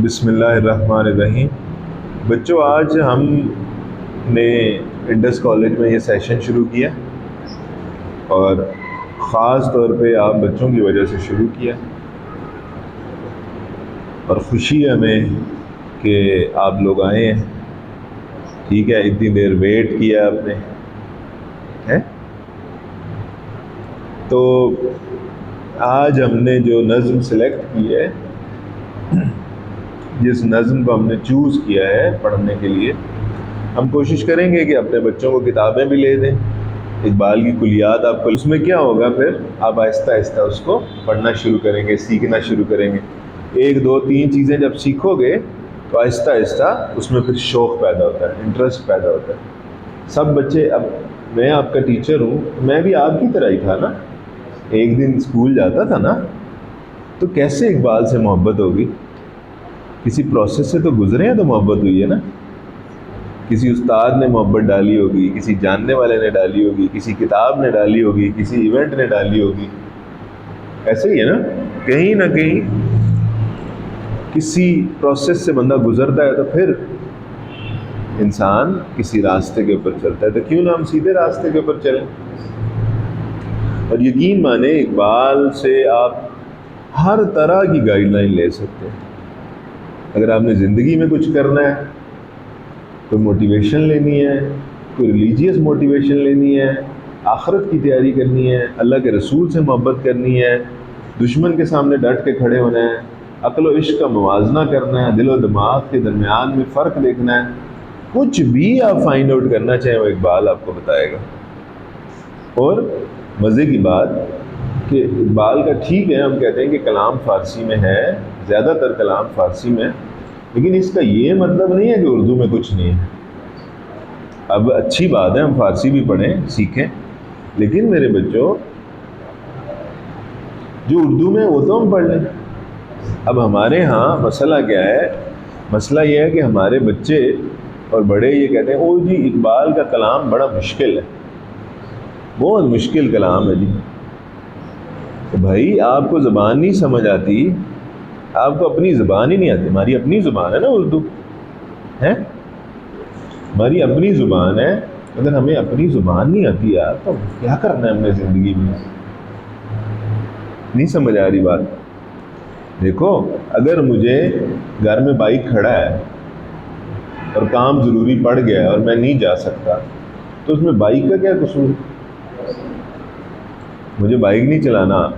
بسم اللہ الرحمن الرحیم۔ بچوں، آج ہم نے انڈس کالج میں یہ سیشن شروع کیا اور خاص طور پہ آپ بچوں کی وجہ سے شروع کیا، اور خوشی ہے ہمیں کہ آپ لوگ آئے ہیں۔ ٹھیک ہے، اتنی دیر ویٹ کیا آپ نے ہے۔ تو آج ہم نے جو نظم سلیکٹ کی ہے، جس نظم کو ہم نے چوز کیا ہے پڑھنے کے لیے، ہم کوشش کریں گے کہ اپنے بچوں کو کتابیں بھی لے دیں، اقبال کی کلیات آپ کو، اس میں کیا ہوگا پھر آپ آہستہ آہستہ اس کو پڑھنا شروع کریں گے، سیکھنا شروع کریں گے۔ ایک دو تین چیزیں جب سیکھو گے تو آہستہ آہستہ اس میں پھر شوق پیدا ہوتا ہے، انٹرسٹ پیدا ہوتا ہے۔ سب بچے، اب میں آپ کا ٹیچر ہوں، میں بھی آپ کی طرح ہی تھا نا، ایک دن اسکول جاتا تھا نا، تو کیسے اقبال سے محبت ہوگی؟ کسی پروسیس سے تو گزرے ہیں تو محبت ہوئی ہے نا۔ کسی استاد نے محبت ڈالی ہوگی، کسی جاننے والے نے ڈالی ہوگی، کسی کتاب نے ڈالی ہوگی، کسی ایونٹ نے ڈالی ہوگی۔ ایسے ہی ہے نا، کہیں نہ کہیں کسی پروسیس سے بندہ گزرتا ہے تو پھر انسان کسی راستے کے اوپر چلتا ہے۔ تو کیوں نہ ہم سیدھے راستے کے اوپر چلیں؟ اور یقین مانیں، اقبال سے آپ ہر طرح کی گائیڈ لائن لے سکتے ہیں۔ اگر آپ نے زندگی میں کچھ کرنا ہے، کوئی موٹیویشن لینی ہے، کوئی ریلیجیس موٹیویشن لینی ہے، آخرت کی تیاری کرنی ہے، اللہ کے رسول سے محبت کرنی ہے، دشمن کے سامنے ڈٹ کے کھڑے ہونا ہے، عقل و عشق کا موازنہ کرنا ہے، دل و دماغ کے درمیان میں فرق دیکھنا ہے، کچھ بھی آپ فائنڈ آؤٹ کرنا چاہیں وہ اقبال آپ کو بتائے گا۔ اور مزے کی بات کہ اقبال کا، ٹھیک ہے ہم کہتے ہیں کہ کلام فارسی میں ہے، زیادہ تر کلام فارسی میں، لیکن اس کا یہ مطلب نہیں ہے کہ اردو میں کچھ نہیں ہے۔ اب اچھی بات ہے ہم فارسی بھی پڑھیں، سیکھیں، لیکن میرے بچوں، جو اردو میں وہ تو ہم پڑھ لیں۔ اب ہمارے ہاں مسئلہ کیا ہے؟ مسئلہ یہ ہے کہ ہمارے بچے اور بڑے یہ کہتے ہیں، او جی اقبال کا کلام بڑا مشکل ہے، بہت مشکل کلام ہے جی۔ تو بھائی، آپ کو زبان نہیں سمجھ آتی، آپ کو اپنی زبان ہی نہیں آتی۔ ہماری اپنی زبان ہے نا اردو، ہے ہماری اپنی زبان ہے۔ اگر ہمیں اپنی زبان نہیں آتی یار، تو کیا کرنا ہے ہم نے زندگی میں؟ نہیں سمجھ آ رہی بات؟ دیکھو، اگر مجھے گھر میں بائک کھڑا ہے اور کام ضروری پڑ گیا ہے اور میں نہیں جا سکتا، تو اس میں بائک کا کیا قصور؟ مجھے بائک نہیں چلانا،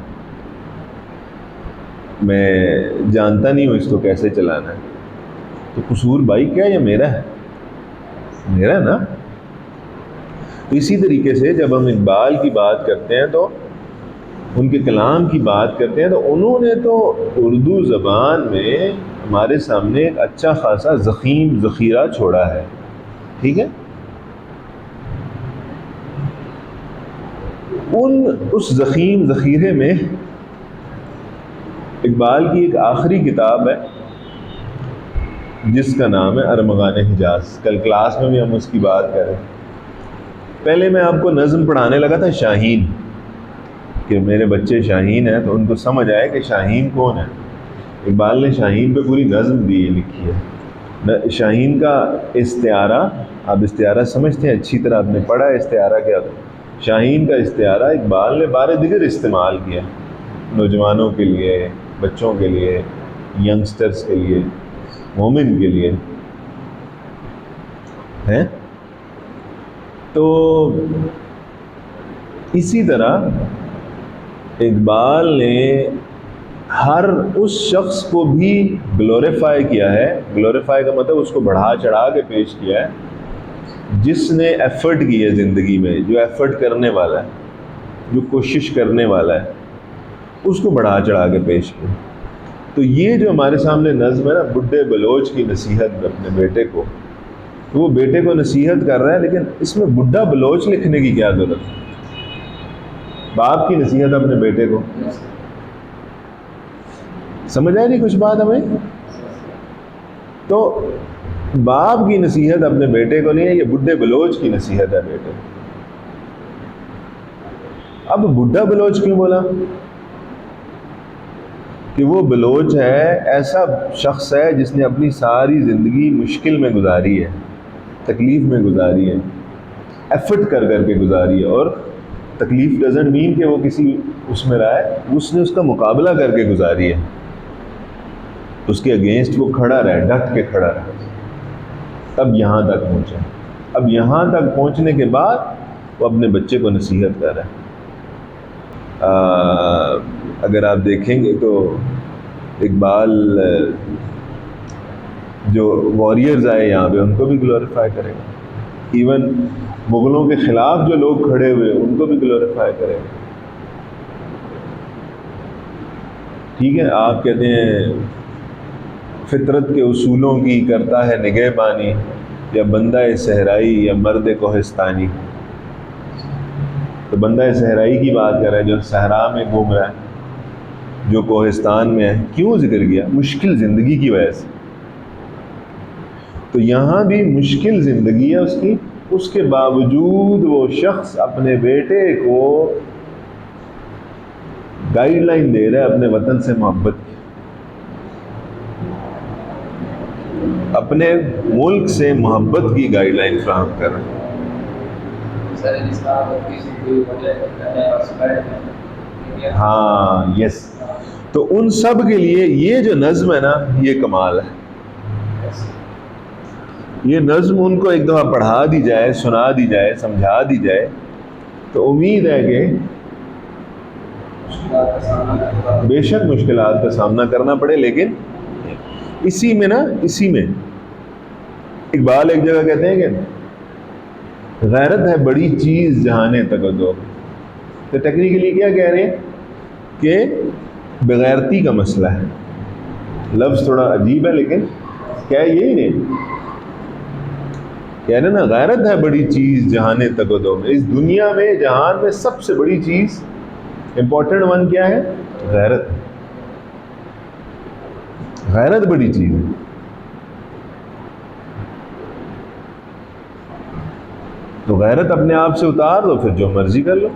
میں جانتا نہیں ہوں اس کو کیسے چلانا ہے، تو قصور بائک کا ہے یا میرا ہے؟ میرا ہے نا۔ تو اسی طریقے سے جب ہم اقبال کی بات کرتے ہیں، تو ان کے کلام کی بات کرتے ہیں، تو انہوں نے تو اردو زبان میں ہمارے سامنے ایک اچھا خاصا ضخیم ذخیرہ چھوڑا ہے۔ ٹھیک ہے، اس ضخیم ذخیرے میں اقبال کی ایک آخری کتاب ہے جس کا نام ہے ارمغان حجاز۔ کل کلاس میں بھی ہم اس کی بات کر رہے ہیں۔ پہلے میں آپ کو نظم پڑھانے لگا تھا شاہین، کہ میرے بچے شاہین ہیں تو ان کو سمجھ آئے کہ شاہین کون ہے۔ اقبال نے شاہین پہ پوری نظم دی لکھی ہے۔ شاہین کا استعارہ، آپ استعارہ سمجھتے ہیں، اچھی طرح آپ نے پڑھا ہے استعارہ کیا تھا۔ شاہین کا استعارہ اقبال نے بارے دیگر استعمال کیا، نوجوانوں کے لیے، بچوں کے لیے، ینگسٹرز کے لیے، مومن کے لیے ہے۔ تو اسی طرح اقبال نے ہر اس شخص کو بھی گلوریفائی کیا ہے۔ گلوریفائی کا مطلب اس کو بڑھا چڑھا کے پیش کیا ہے، جس نے ایفرٹ کی ہے زندگی میں، جو ایفرٹ کرنے والا ہے، جو کوشش کرنے والا ہے، اس کو بڑھا چڑھا کے پیش کیا۔ تو یہ جو ہمارے سامنے نظم ہے نا، بڈھے بلوچ کی نصیحت اپنے بیٹے کو، تو وہ بیٹے کو نصیحت کر رہا ہے، لیکن اس میں بڈھا بلوچ لکھنے کی کیا ضرورت ہے؟ باپ کی نصیحت اپنے بیٹے کو، سمجھ آئے نہیں کچھ بات ہمیں؟ تو باپ کی نصیحت اپنے بیٹے کو نہیں ہے، یہ بڈھے بلوچ کی نصیحت ہے بیٹے۔ اب بڈھا بلوچ کیوں بولا؟ کہ وہ بلوچ ہے، ایسا شخص ہے جس نے اپنی ساری زندگی مشکل میں گزاری ہے، تکلیف میں گزاری ہے، ایفرٹ کر کر کے گزاری ہے. اور تکلیف ڈزنٹ مین کہ وہ کسی اس میں رہا ہے، اس نے اس کا مقابلہ کر کے گزاری ہے، اس کے اگینسٹ وہ کھڑا رہا، ڈٹ کے کھڑا رہا، تب یہاں تک پہنچا. اب یہاں تک پہنچنے کے بعد وہ اپنے بچے کو نصیحت کر رہا ہے. اگر آپ دیکھیں گے تو اقبال جو واریئرز آئے یہاں پہ ان کو بھی گلوریفائی کرے گا، ایون مغلوں کے خلاف جو لوگ کھڑے ہوئے ان کو بھی گلوریفائی کرے گا. ٹھیک ہے، آپ کہتے ہیں فطرت کے اصولوں کی کرتا ہے نگہبانی، یا بندہ صحرائی یا مرد کوہستانی. تو بندہ صحرائی کی بات کر رہا ہے، جو صحرا میں گھوم رہا ہے، جو کوہستان میں ہے. کیوں ذکر کیا؟ مشکل زندگی کی وجہ سے. تو یہاں بھی مشکل زندگی ہے اس کی، اس کے باوجود وہ شخص اپنے بیٹے کو گائیڈ لائن دے رہا ہے اپنے وطن سے محبت کی، اپنے ملک سے محبت کی گائیڈ لائن فراہم کر رہے ہیں. ہاں یس. تو ان سب کے لیے یہ جو نظم ہے نا، یہ کمال ہے. یہ نظم ان کو ایک دفعہ پڑھا دی جائے، سنا دی جائے، سمجھا دی جائے، تو امید ہے کہ بے شک مشکلات کا سامنا کرنا پڑے، لیکن اسی میں اقبال ایک جگہ کہتے ہیں کہ غیرت ہے بڑی چیز جہانے تقدو. تو ٹیکنیکلی کیا کہہ رہے ہیں کہ بغیرتی کا مسئلہ ہے. لفظ تھوڑا عجیب ہے لیکن کیا یہی نہیں کہہ رہے نا، غیرت ہے بڑی چیز جہانے تقدو میں. اس دنیا میں، جہان میں سب سے بڑی چیز، امپورٹنٹ ون کیا ہے؟ غیرت. غیرت بڑی چیز ہے. تو غیرت اپنے آپ سے اتار دو، پھر جو مرضی کر لو.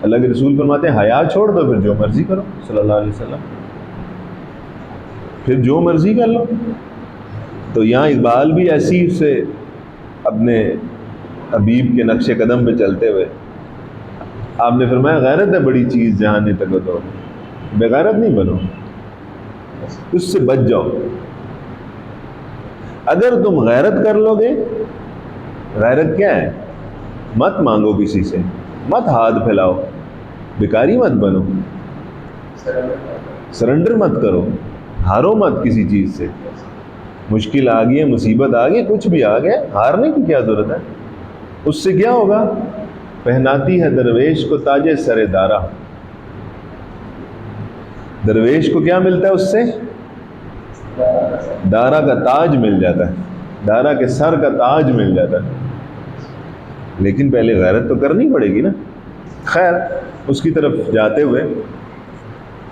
اللہ کے رسول فرماتے ہیں حیا چھوڑ دو، پھر جو مرضی کرو صلی اللہ علیہ وسلم، پھر جو مرضی کر لو. تو یہاں اقبال بھی ایسی سے اپنے حبیب کے نقش قدم پہ چلتے ہوئے آپ نے فرمایا غیرت ہے بڑی چیز جہانے تقدو، بغیرت نہیں بنو، اس سے بچ جاؤ. اگر تم غیرت کر لو گے، غیرت کیا ہے؟ مت مانگو کسی سے، مت ہاتھ پھیلاؤ، بیکاری مت بنو، سرنڈر مت کرو، ہارو مت کسی چیز سے. مشکل آ گئی ہے، مصیبت آ گئی، کچھ بھی آ گیا، ہارنے کی کیا ضرورت ہے؟ اس سے کیا ہوگا؟ پہناتی ہے درویش کو تاج سر دارا. درویش کو کیا ملتا ہے اس سے؟ دارا کا تاج مل جاتا ہے، دارا کے سر کا تاج مل جاتا ہے. لیکن پہلے غیرت تو کرنی پڑے گی نا. خیر، اس کی طرف جاتے ہوئے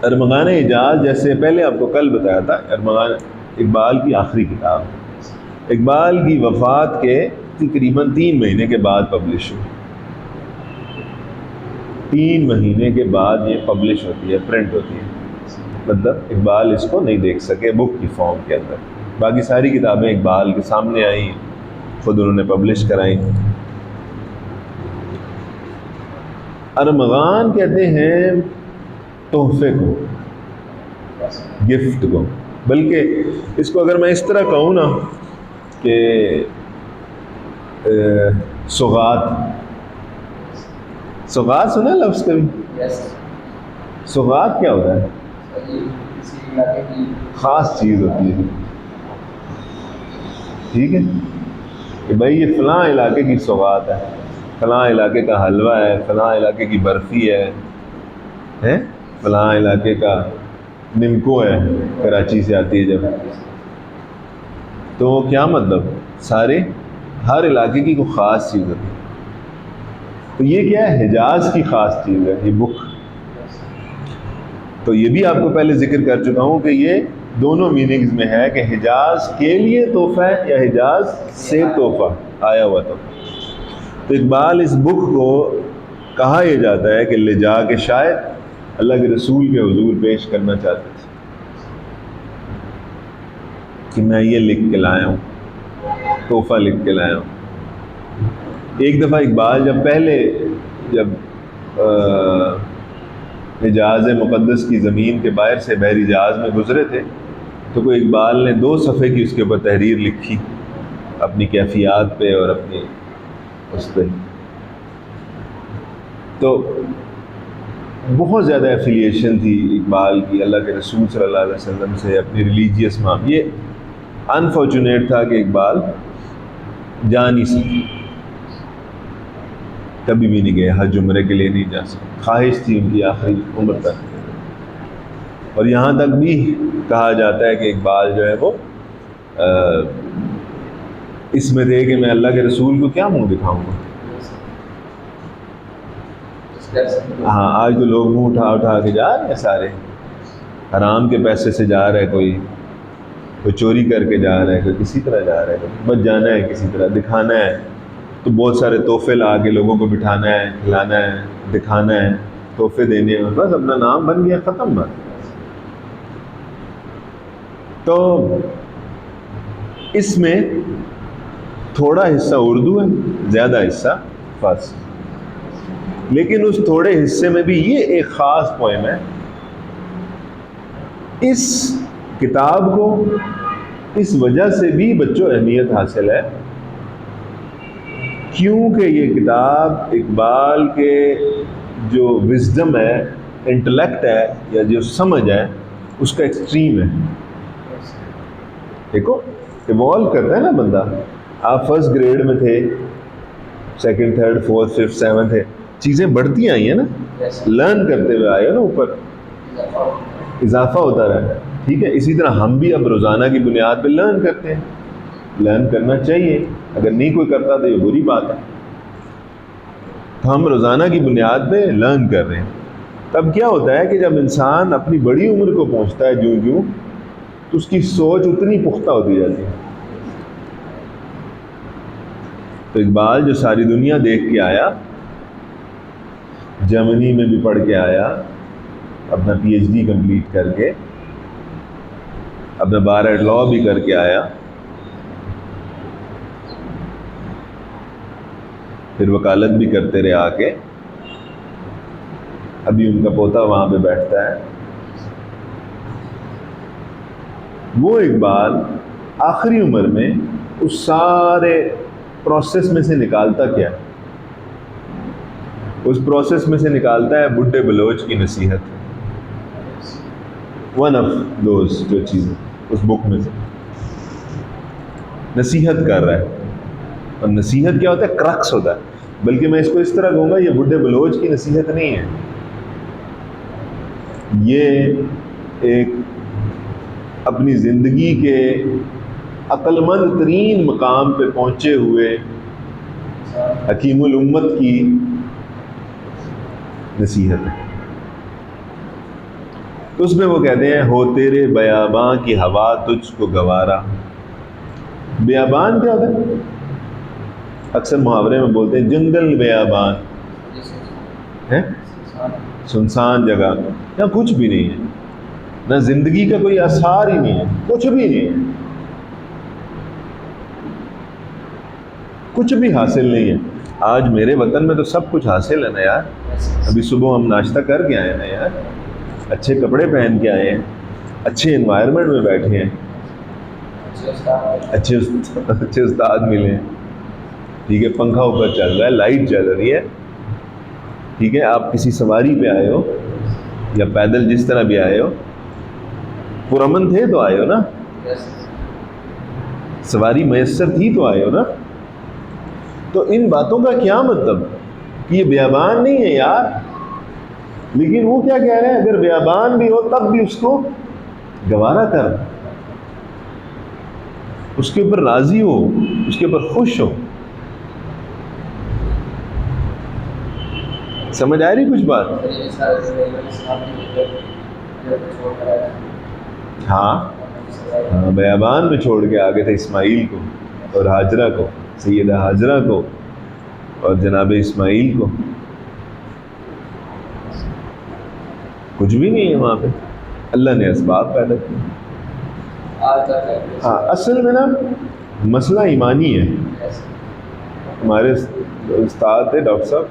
ارمغان اعجاز، جیسے پہلے آپ کو کل بتایا تھا، ارمغان اقبال کی آخری کتاب، اقبال کی وفات کے تقریباً 3 مہینے کے بعد پبلش ہوئی. 3 مہینے کے بعد یہ پبلش ہوتی ہے، پرنٹ ہوتی ہے. مطلب اقبال اس کو نہیں دیکھ سکے بک کی فارم کے اندر. باقی ساری کتابیں اقبال کے سامنے آئیں، خود انہوں نے پبلش کرائیں. ارمغان کہتے ہیں تحفے کو، گفٹ کو. بلکہ اس کو اگر میں اس طرح کہوں نا کہ سوغات سنا لفظ کبھی؟ سوغات کیا ہوتا ہے؟ خاص چیز ہوتی ہے. ٹھیک ہے کہ بھائی یہ فلاں علاقے کی سوغات ہے، فلاں علاقے کا حلوہ ہے، فلاں علاقے کی برفی ہے، فلاں علاقے کا نمکو ہے، کراچی سے آتی ہے جب. تو کیا مطلب؟ ہر علاقے کی کوئی خاص چیز ہوتی ہے. تو یہ کیا ہے؟ حجاز کی خاص چیز ہے یہ بک. تو یہ بھی آپ کو پہلے ذکر کر چکا ہوں کہ یہ دونوں میننگز میں ہے کہ حجاز کے لیے تحفہ ہے یا حجاز سے تحفہ آیا ہوا تحفہ. تو اقبال اس بک کو کہا یہ جاتا ہے کہ لے جا کے شاید اللہ کے رسول کے حضور پیش کرنا چاہتے تھے کہ میں یہ لکھ کے لایا ہوں، تحفہ لکھ کے لایا ہوں۔ ایک دفعہ اقبال جب حجاز مقدس کی زمین کے باہر سے بحری جہاز میں گزرے تھے تو کوئی اقبال نے 2 صفحے کی اس کے اوپر تحریر لکھی اپنی کیفیات پہ اور اپنی اس پہ، تو بہت زیادہ ایفیلیشن تھی اقبال کی اللہ کے رسول صلی اللہ علیہ وسلم سے، اپنی ریلیجیس معاملے۔ یہ انفارچونیٹ تھا کہ اقبال جا نہیں سکے، کبھی بھی نہیں گئے، حج عمرے کے لیے نہیں جا سکے، خواہش تھی ان کی آخری عمر تک۔ اور یہاں تک بھی کہا جاتا ہے کہ اقبال جو ہے وہ اس میں تھے کہ میں اللہ کے رسول کو کیا منہ دکھاؤں گا۔ ہاں، آج تو لوگ منہ اٹھا اٹھا کے جا رہے ہیں، سارے حرام کے پیسے سے جا رہے، کوئی چوری کر کے جا رہا ہے، کوئی کسی طرح جا رہا ہے، بس جانا ہے، کسی طرح دکھانا ہے، تو بہت سارے تحفے لا کے لوگوں کو بٹھانا ہے، کھلانا ہے، دکھانا ہے، تحفے دینے ہیں، بس اپنا نام بن گیا، ختم بات۔ تو اس میں تھوڑا حصہ اردو ہے، زیادہ حصہ فارسی، لیکن اس تھوڑے حصے میں بھی یہ ایک خاص پوئم ہے۔ اس کتاب کو اس وجہ سے بھی بچوں اہمیت حاصل ہے کیونکہ یہ کتاب اقبال کے جو وزڈم ہے، انٹلیکٹ ہے، یا جو سمجھ ہے، اس کا ایکسٹریم ہے۔ دیکھو ایوالو کرتا ہے نا بندہ، آپ فرسٹ گریڈ میں تھے، second, third, fourth, fifth, seventh ہے، چیزیں بڑھتی آئی ہیں نا، لرن کرتے ہوئے آئے نا، اوپر اضافہ ہوتا رہا ہے، ٹھیک ہے۔ اسی طرح ہم بھی اب روزانہ کی بنیاد پہ لرن کرتے ہیں، لرن کرنا چاہیے، اگر نہیں کوئی کرتا تو یہ بری بات ہے۔ تو ہم روزانہ کی بنیاد پہ لرن کر رہے ہیں۔ تب کیا ہوتا ہے کہ جب انسان اپنی بڑی عمر کو پہنچتا ہے جوں تو اس کی سوچ اتنی پختہ ہوتی جاتی ہے۔ تو اقبال جو ساری دنیا دیکھ کے آیا، جرمنی میں بھی پڑھ کے آیا، اپنا پی ایچ ڈی کمپلیٹ کر کے، اپنا بار ایٹ لاء بھی کر کے آیا، پھر وکالت بھی کرتے رہے آ کے، ابھی ان کا پوتا وہاں پہ بیٹھتا ہے۔ وہ اقبال آخری عمر میں اس سارے پروسیس میں سے نکالتا کیا؟ اس پروسیس میں سے نکالتا ہے بڈھے بلوچ کی نصیحت، ون آف دوز جو چیزیں اس بک میں سے نصیحت کر رہا ہے۔ اور نصیحت کیا ہوتا ہے؟ کرکس ہوتا ہے۔ بلکہ میں اس کو اس طرح کہوں گا، یہ بڈھے بلوچ کی نصیحت نہیں ہے، یہ ایک اپنی زندگی کے عقل مند ترین مقام پہ پہنچے ہوئے حکیم الامت کی نصیحت ہے۔ تو اس میں وہ کہتے ہیں، ہو تیرے بیاباں کی ہوا تجھ کو گوارا۔ بیابان کیا ہوتا ہے؟ اکثر محاورے میں بولتے ہیں جنگل بیابان ہے، سنسان جگہ، یہاں کچھ بھی نہیں ہے، نہ زندگی کا کوئی اثار ہی نہیں ہے، کچھ بھی نہیں ہے، کچھ بھی حاصل نہیں ہے۔ آج میرے وطن میں تو سب کچھ حاصل ہے نا یار، ابھی صبح ہم ناشتہ کر کے آئے نا یار، اچھے کپڑے پہن کے آئے ہیں، اچھے انوائرمنٹ میں بیٹھے ہیں، اچھے استاد ملے ہیں، ٹھیک ہے، پنکھا اوپر چل رہا ہے، لائٹ چل رہی ہے، ٹھیک ہے، آپ کسی سواری پہ آئے ہو یا پیدل جس طرح بھی آئے ہو، پرامن تھے تو آئے ہو نا، سواری میسر تھی تو آئے ہو نا۔ تو ان باتوں کا کیا مطلب؟ یہ بیابان نہیں ہے یار، لیکن وہ کیا کہہ رہے ہیں، اگر بیابان بھی ہو تب بھی اس کو گوارا کر، اس کے اوپر راضی ہو، اس کے اوپر خوش ہو۔ سمجھ آ رہی کچھ بات؟ ہاں، بیابان میں چھوڑ کے آگے تھے اسماعیل کو اور ہاجرہ کو، سیدہ ہاجرہ کو اور جناب اسماعیل کو۔ کچھ بھی نہیں ہے وہاں پہ، اللہ نے اسباب پیدا کیے۔ ہاں اصل میں نا مسئلہ ایمانی ہے۔ ہمارے استاد تھے ڈاکٹر صاحب،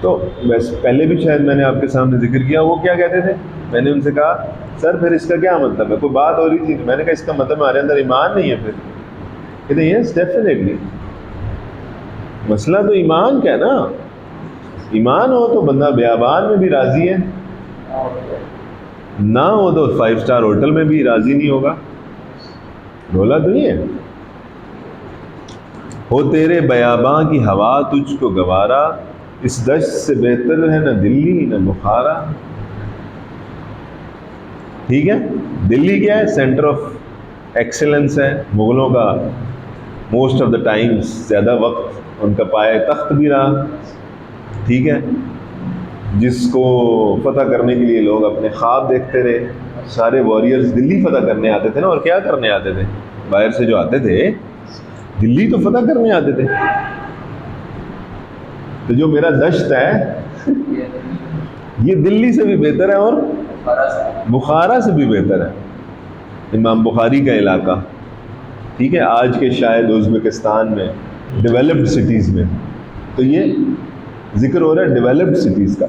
تو ویسے پہلے بھی شاید میں نے آپ کے سامنے ذکر کیا، وہ کیا کہتے تھے، میں نے ان سے کہا سر پھر اس کا کیا مطلب ہے، کوئی بات ہو رہی تھی، میں نے کہا اس کا مطلب ہمارے اندر ایمان نہیں ہے پھر، کہتے ہیں یس ڈیفینیٹلی، مسئلہ تو ایمان کا ہے نا، ایمان ہو تو بندہ بیابان میں بھی راضی ہے، نہ ہو تو 5 اسٹار ہوٹل میں بھی راضی نہیں ہوگا، رولا تو نہیں ہے۔ ہو تیرے بیاباں کی ہوا تجھ کو گوارا، اس دشت سے بہتر ہے نہ دلی نہ بخارا۔ ٹھیک ہے، دلی کیا ہے، سینٹر آف ایکسیلنس ہے، مغلوں کا موسٹ آف دا ٹائمز زیادہ وقت ان کا پائے تخت بھی رہا، ٹھیک ہے، جس کو فتح کرنے کے لیے لوگ اپنے خواب دیکھتے رہے، سارے واریئرز دلی فتح کرنے آتے تھے نا، اور کیا کرنے آتے تھے، باہر سے جو آتے تھے دلی تو فتح کرنے آتے تھے، تو جو میرا دشت ہے یہ دلی سے بھی بہتر ہے اور بخارا سے بھی بہتر ہے، امام بخاری کا علاقہ، ٹھیک ہے، آج کے شاید ازبکستان میں ڈیولپڈ سٹیز میں، تو یہ ذکر ہو رہا ہے ڈیولپڈ سٹیز کا۔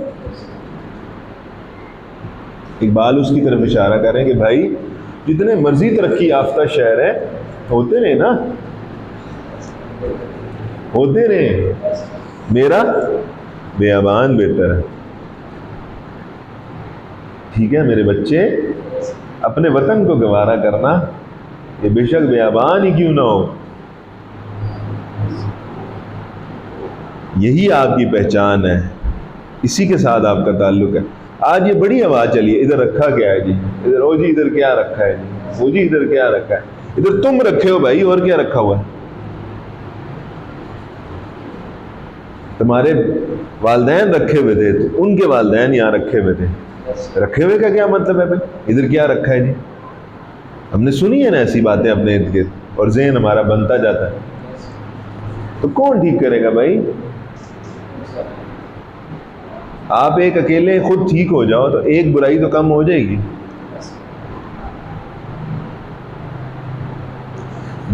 اقبال اس کی طرف اشارہ کریں کہ بھائی جتنے مرضی ترقی یافتہ شہر ہیں ہوتے رہے نا، ہوتے رہے، میرا بیابان بہتر ہے، ٹھیک ہے میرے بچے، اپنے وطن کو گوارا کرنا، یہ بے شک بیابان ہی کیوں نہ ہو، یہی آپ کی پہچان ہے، اسی کے ساتھ آپ کا تعلق ہے۔ آج یہ بڑی آواز چلی ہے، ادھر رکھا کیا ہے جی، ادھر او جی ادھر کیا رکھا ہے جی، او جی ادھر کیا رکھا ہے، ادھر تم رکھے ہو بھائی، اور کیا رکھا ہوا ہے، تمہارے والدین رکھے ہوئے تھے تو ان کے والدین یہاں رکھے ہوئے تھے، رکھے ہوئے کا کیا مطلب ہے بھائی، ادھر کیا رکھا ہے جی، ہم نے سنی ہے نا ایسی باتیں اپنے ارد گرد، اور ذہن ہمارا بنتا جاتا ہے، تو کون ٹھیک کرے گا بھائی، آپ ایک اکیلے خود ٹھیک ہو جاؤ تو ایک برائی تو کم ہو جائے گی۔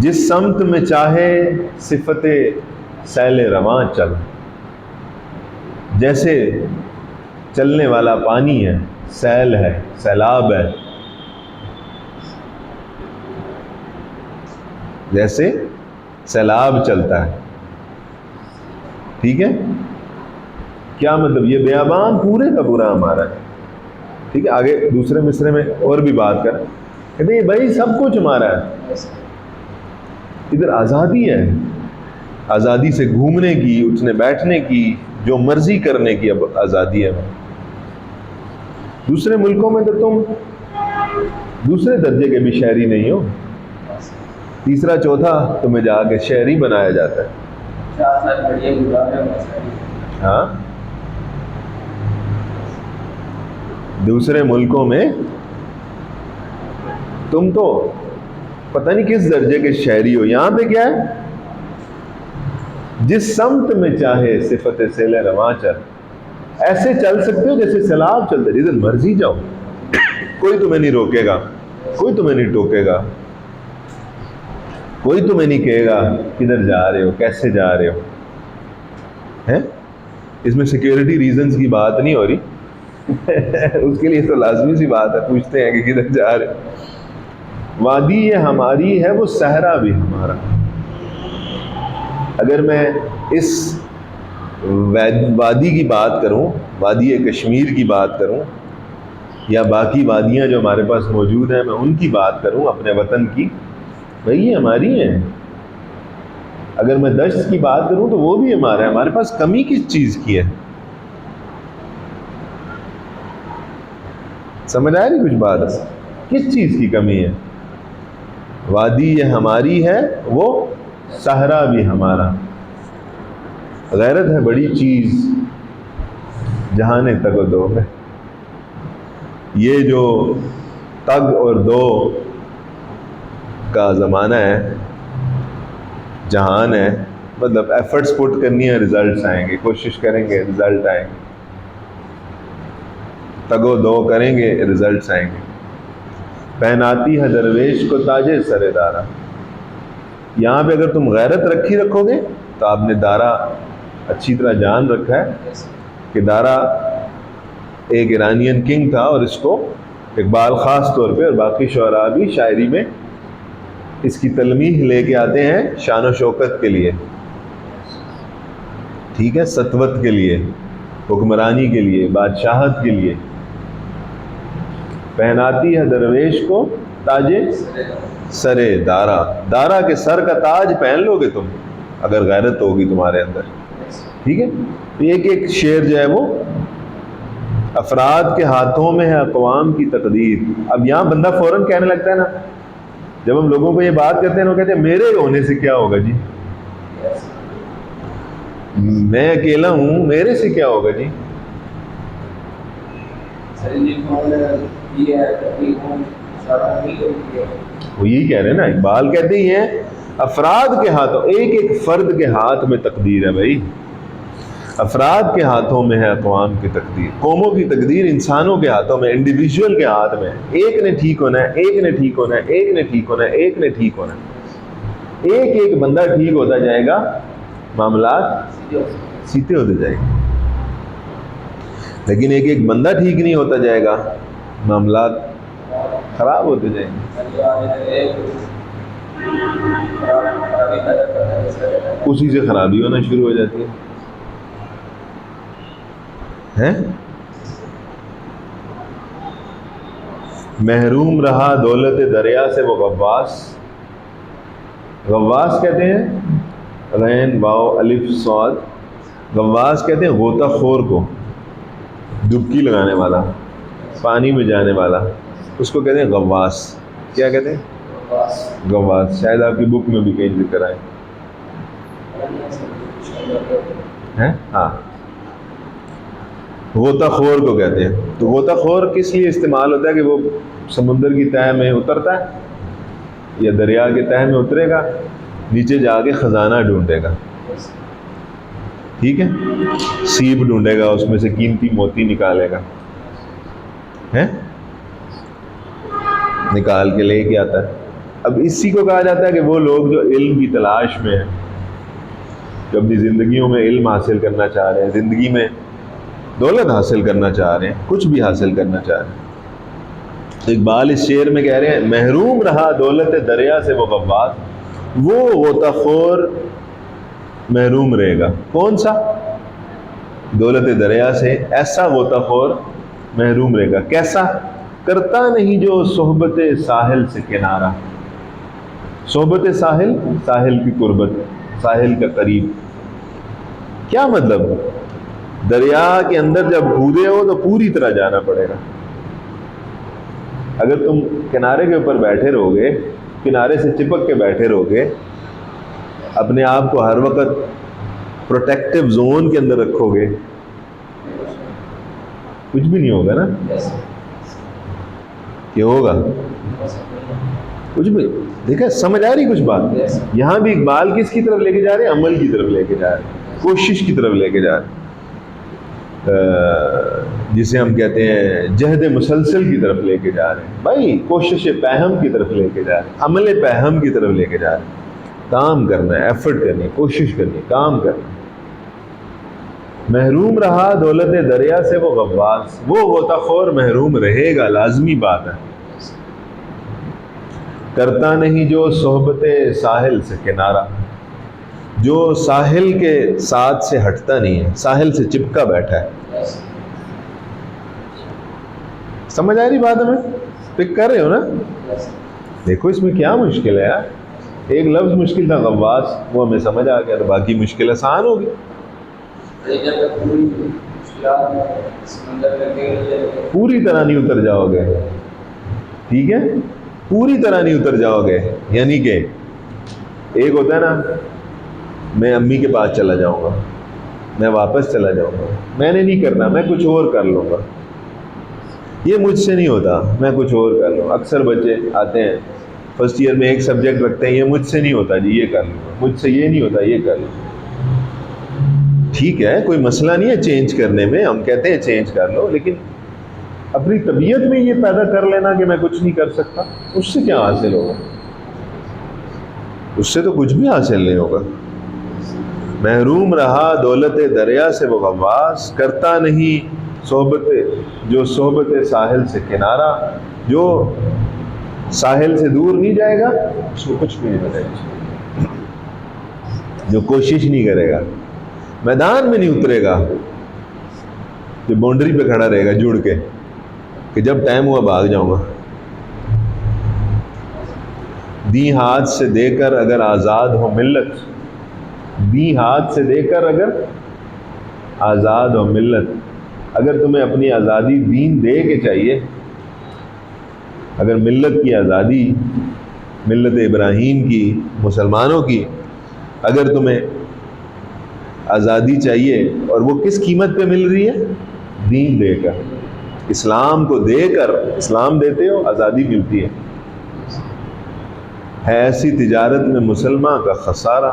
جس سمت میں چاہے صفت سیل رواں چل، جیسے چلنے والا پانی ہے، سیل ہے، سیلاب ہے، جیسے سیلاب چلتا ہے، ٹھیک ہے، کیا مطلب، یہ بیابان پورے کا پورا ہمارا ہے، ٹھیک ہے، آگے دوسرے مصرے میں اور بھی بات کریں، کہتے ہیں بھائی سب کچھ ہمارا ہے، ادھر آزادی ہے، آزادی سے گھومنے کی، اٹھنے بیٹھنے کی، جو مرضی کرنے کی اب آزادی ہے۔ دوسرے ملکوں میں تو تم دوسرے درجے کے بھی شہری نہیں ہو، تیسرا چوتھا تمہیں جا کے شہری بنایا جاتا ہے، ہاں، دوسرے ملکوں میں تم تو پتہ نہیں کس درجے کے شہری ہو، یہاں پہ کیا ہے، جس سمت میں چاہے صفت سیل رواں چل، ایسے چل سکتے ہو جیسے سیلاب چلتا ہے، جدھر مرضی جاؤ، کوئی تمہیں نہیں روکے گا، کوئی تمہیں نہیں ٹوکے گا، کوئی تمہیں نہیں کہے گا کدھر جا رہے ہو، کیسے جا رہے ہو، ہیں، اس میں سیکیورٹی ریزنز کی بات نہیں ہو رہی اس کے لیے تو لازمی سی بات ہے، پوچھتے ہیں کہ کدھر جا رہے ہو۔ وادی یہ ہماری ہے، وہ صحرا بھی ہمارا۔ اگر میں اس وادی کی بات کروں، وادی کشمیر کی بات کروں، یا باقی وادیاں جو ہمارے پاس موجود ہیں میں ان کی بات کروں اپنے وطن کی، بھئی یہ ہماری ہیں۔ اگر میں دشت کی بات کروں تو وہ بھی ہمارا ہے، ہمارے پاس کمی کس چیز کی ہے، سمجھ آئے نہیں کچھ بات، کس چیز کی کمی ہے؟ وادی یہ ہماری ہے، وہ صحرا بھی ہمارا۔ غیرت ہے بڑی چیز جہانے تگ و دو میں، یہ جو تگ اور دو کا زمانہ ہے، جہان ہے، مطلب ایفرٹس پٹ کرنی ہے، ریزلٹس آئیں گے، کوشش کریں گے ریزلٹ آئیں گے۔ تگ و دو کریں گے رزلٹس آئیں گے. پہناتی ہے درویش کو تاج سر دارا. یہاں پہ اگر تم غیرت رکھو گے تو آپ نے دارا اچھی طرح جان رکھا ہے کہ دارا ایک ایرانین کنگ تھا، اور اس کو اقبال خاص طور پہ اور باقی شعراء بھی شاعری میں اس کی تلمیح لے کے آتے ہیں شان و شوکت کے لیے، ٹھیک ہے، سطوت کے لیے، حکمرانی کے لیے، بادشاہت کے لیے. پہناتی ہے درویش کو تاج سرے دارا. دارا کے سر کا تاج پہن لو گے تم اگر غیرت ہوگی تمہارے اندر، ٹھیک ہے. ایک ایک شعر جو ہے وہ افراد کے ہاتھوں میں ہے اقوام کی تقدیر. اب یہاں بندہ فوراً کہنے لگتا ہے نا، جب ہم لوگوں کو یہ بات کرتے ہیں وہ کہتے ہیں میرے ہونے سے کیا ہوگا جی، میں اکیلا ہوں، میرے سے کیا ہوگا جی. وہ یہی کہہ رہے ہیں نا، اقبال کہتے ہی ہیں افراد کے ہاتھوں، ایک ایک فرد کے ہاتھ میں تقدیر ہے بھائی. افراد کے ہاتھوں میں ہے اقوام کی تقدیر. قوموں کی تقدیر انسانوں کے ہاتھوں میں، انڈیویجول کے ہاتھ میں. ایک نے ٹھیک ہونا ہے، ایک نے ٹھیک ہونا ہے، ایک نے ٹھیک ہونا ہے، ایک نے ٹھیک ہونا ہے. ایک ایک بندہ ٹھیک ہوتا جائے گا، معاملات سیدھے ہوتے جائیں گے. لیکن ایک ایک بندہ ٹھیک نہیں ہوتا جائے گا، معاملات خراب ہوتے جائیں گے. اسی سے خرابی ہونا شروع ہو جاتی ہے. محروم رہا دولت دریا سے وہ غواص. غواص کہتے ہیں غین واو الف صاد. غواص کہتے ہیں غوطہ خور کو، ڈبکی لگانے والا، پانی میں جانے والا، اس کو کہتے ہیں غواص. کیا کہتے ہیں؟ غواص. شاید آپ کی بک میں بھی کہیں ذکر آئے. ہاں، غوطہ خور کو کہتے ہیں. تو غوطہ خور کس لیے استعمال ہوتا ہے کہ وہ سمندر کی تہہ میں اترتا ہے یا دریا کے تہہ میں اترے گا، نیچے جا کے خزانہ ڈھونڈے گا، ٹھیک ہے، سیپ ڈھونڈے گا، اس میں سے قیمتی موتی نکالے گا، نکال کے لے کے آتا ہے. اب اسی کو کہا جاتا ہے کہ وہ لوگ جو علم کی تلاش میں ہیں، جو اپنی زندگیوں میں علم حاصل کرنا چاہ رہے ہیں، زندگی میں دولت حاصل کرنا چاہ رہے ہیں، کچھ بھی حاصل کرنا چاہ رہے ہیں. اقبال اس شعر میں کہہ رہے ہیں محروم رہا دولت دریا سے وہ غواص، وہ غوطہ خور محروم رہے گا. کون سا؟ دولت دریا سے ایسا غوطہ خور محروم رہے گا. کیسا؟ کرتا نہیں جو صحبت ساحل سے کنارہ. صحبت ساحل، ساحل کی قربت، ساحل کا قریب. کیا مطلب؟ دریا کے اندر جب کودے ہو تو پوری طرح جانا پڑے گا. اگر تم کنارے کے اوپر بیٹھے رہو گے، کنارے سے چپک کے بیٹھے رہو گے، اپنے آپ کو ہر وقت پروٹیکٹیو زون کے اندر رکھو گے، کچھ بھی نہیں ہوگا نا. کیا ہوگا؟ کچھ بھی. دیکھیں سمجھ آ رہی کچھ بات؟ یہاں بھی اقبال کس کی طرف لے کے جا رہے ہیں؟ عمل کی طرف لے کے جا رہے ہیں، کوشش کی طرف لے کے جا رہے ہیں، جسے ہم کہتے ہیں جہد مسلسل کی طرف لے کے جا رہے ہیں. بھائی کوشش پہم کی طرف لے کے جا رہے ہیں، عمل پہم کی طرف لے کے جا رہے ہیں. کام کرنا ہے، ایفرٹ کرنی ہے، کوشش کرنی ہے، کام کرنا ہے. محروم رہا دولت دریا سے وہ غواص، وہ غوطہ خور محروم رہے گا، لازمی بات ہے. کرتا نہیں جو صحبت ساحل سے کنارہ، جو ساحل کے ساتھ سے ہٹتا نہیں ہے، ساحل سے چپکا بیٹھا ہے. سمجھ آ رہی بات ہمیں؟ پک کر رہے ہو نا؟ دیکھو اس میں کیا مشکل ہے یار. ایک لفظ مشکل تھا غواص، وہ ہمیں سمجھ آ گیا، تو باقی مشکل آسان ہوگی. پوری طرح نہیں اتر جاؤ گے، ٹھیک ہے، پوری طرح نہیں اتر جاؤ گے. یعنی کہ ایک ہوتا ہے نا، میں امی کے پاس چلا جاؤں گا، میں واپس چلا جاؤں گا، میں نے نہیں کرنا، میں کچھ اور کر لوں گا. یہ مجھ سے نہیں ہوتا، میں کچھ اور کر لوں. اکثر بچے آتے ہیں فرسٹ ایئر میں ایک سبجیکٹ رکھتے ہیں، یہ مجھ سے نہیں ہوتا جی، یہ کر لوں گا، مجھ سے یہ نہیں ہوتا، یہ کر لوں. ٹھیک ہے، کوئی مسئلہ نہیں ہے چینج کرنے میں، ہم کہتے ہیں چینج کر لو، لیکن اپنی طبیعت میں یہ پیدا کر لینا کہ میں کچھ نہیں کر سکتا، اس سے کیا حاصل ہوگا؟ اس سے تو کچھ بھی حاصل نہیں ہوگا۔ محروم رہا دولت دریا سے وہ غواص، کرتا نہیں صحبت ساحل سے کنارہ، جو ساحل سے دور نہیں جائے گا اس کو کچھ بھی نہیں ملے گا، جو کوشش نہیں کرے گا، میدان میں نہیں اترے گا، جو باؤنڈری پہ کھڑا رہے گا جڑ کے کہ جب ٹائم ہوا بھاگ جاؤں گا۔ دی ہاتھ سے دے کر اگر آزاد ہو ملت، دی ہاتھ سے دے کر اگر آزاد ہو ملت، اگر تمہیں اپنی آزادی دین دے کے چاہیے، اگر ملت کی آزادی، ملت ابراہیم کی، مسلمانوں کی اگر تمہیں آزادی چاہیے، اور وہ کس قیمت پہ مل رہی ہے؟ دین دے کر، اسلام کو دے کر، اسلام دیتے ہو آزادی ملتی ہے ایسی تجارت میں مسلمان کا خسارہ۔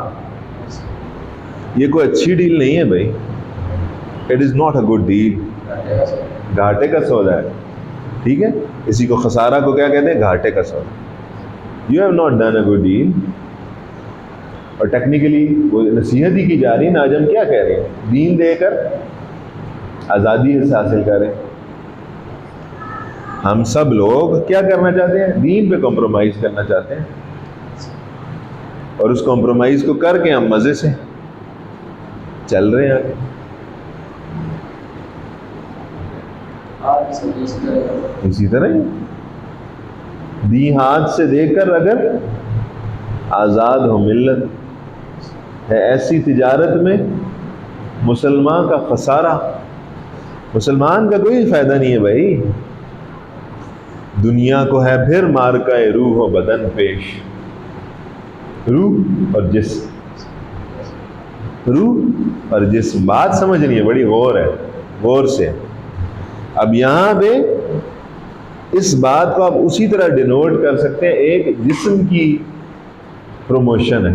یہ کوئی اچھی ڈیل نہیں ہے بھائی، it is not a good deal, گھاٹے کا سودا ہے، ٹھیک ہے؟ اسی کو خسارہ کو کیا کہتے ہیں؟ گھاٹے کا سودا۔ You have not done a good deal. اور ٹیکنیکلی وہ نصیحت ہی کی جا رہی ہے نا، آج ہم کیا کہہ رہے ہیں؟ دین دے کر آزادی سے حاصل کریں۔ ہم سب لوگ کیا کرنا چاہتے ہیں؟ دین پہ کمپرومائز کرنا چاہتے ہیں، اور اس کمپرومائز کو کر کے ہم مزے سے چل رہے ہیں آگے۔ اسی طرح دی ہاتھ سے دے کر اگر آزاد ہو ملت، ہے ایسی تجارت میں مسلمان کا خسارہ۔ مسلمان کا کوئی فائدہ نہیں ہے بھائی، دنیا کو ہے پھر مارکہ روح و بدن پیش، روح اور جسم، روح اور جسم، بات سمجھنی ہے، بڑی غور ہے، غور سے۔ اب یہاں پہ اس بات کو آپ اسی طرح ڈینوٹ کر سکتے ہیں، ایک جسم کی پروموشن ہے،